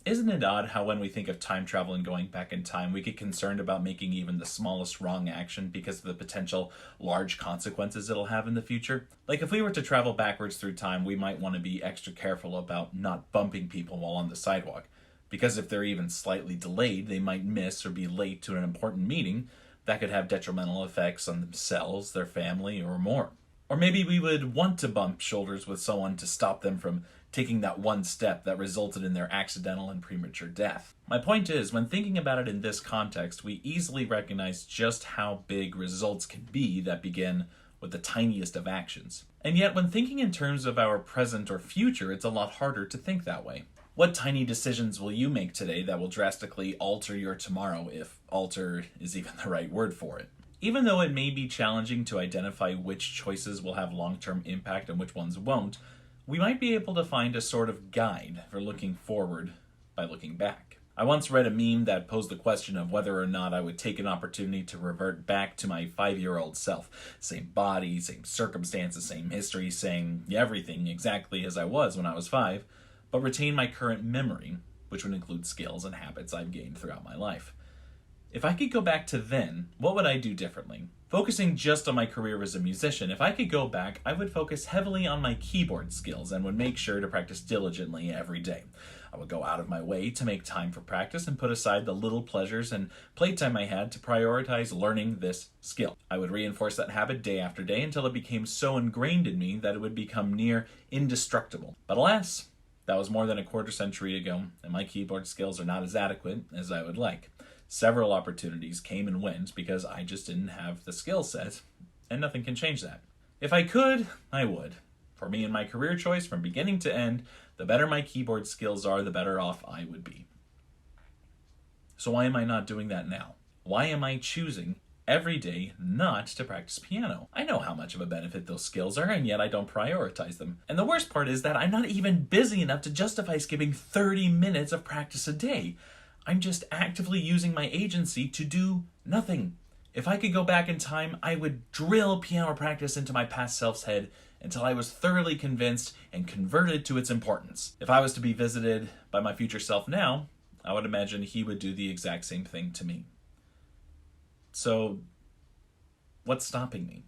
Isn't it odd how when we think of time travel and going back in time, we get concerned about making even the smallest wrong action because of the potential large consequences it'll have in the future? Like if we were to travel backwards through time, we might want to be extra careful about not bumping people while on the sidewalk. Because if they're even slightly delayed, they might miss or be late to an important meeting that could have detrimental effects on themselves, their family, or more. Or maybe we would want to bump shoulders with someone to stop them from taking that one step that resulted in their accidental and premature death. My point is, when thinking about it in this context, we easily recognize just how big results can be that begin with the tiniest of actions. And yet, when thinking in terms of our present or future, it's a lot harder to think that way. What tiny decisions will you make today that will drastically alter your tomorrow, if alter is even the right word for it? Even though it may be challenging to identify which choices will have long-term impact and which ones won't, we might be able to find a sort of guide for looking forward by looking back. I once read a meme that posed the question of whether or not I would take an opportunity to revert back to my 5-year-old self. Same body, same circumstances, same history, saying everything exactly as I was when I was 5, but retain my current memory, which would include skills and habits I've gained throughout my life. If I could go back to then, what would I do differently? Focusing just on my career as a musician, if I could go back, I would focus heavily on my keyboard skills and would make sure to practice diligently every day. I would go out of my way to make time for practice and put aside the little pleasures and playtime I had to prioritize learning this skill. I would reinforce that habit day after day until it became so ingrained in me that it would become near indestructible. But alas, that was more than a quarter century ago, and my keyboard skills are not as adequate as I would like. Several opportunities came and went because I just didn't have the skill set, and nothing can change that. If I could, I would. For me and my career choice, from beginning to end, the better my keyboard skills are, the better off I would be. So why am I not doing that now? Why am I choosing every day not to practice piano? I know how much of a benefit those skills are, and yet I don't prioritize them. And the worst part is that I'm not even busy enough to justify skipping 30 minutes of practice a day. I'm just actively using my agency to do nothing. If I could go back in time, I would drill piano practice into my past self's head until I was thoroughly convinced and converted to its importance. If I was to be visited by my future self now, I would imagine he would do the exact same thing to me. So, what's stopping me?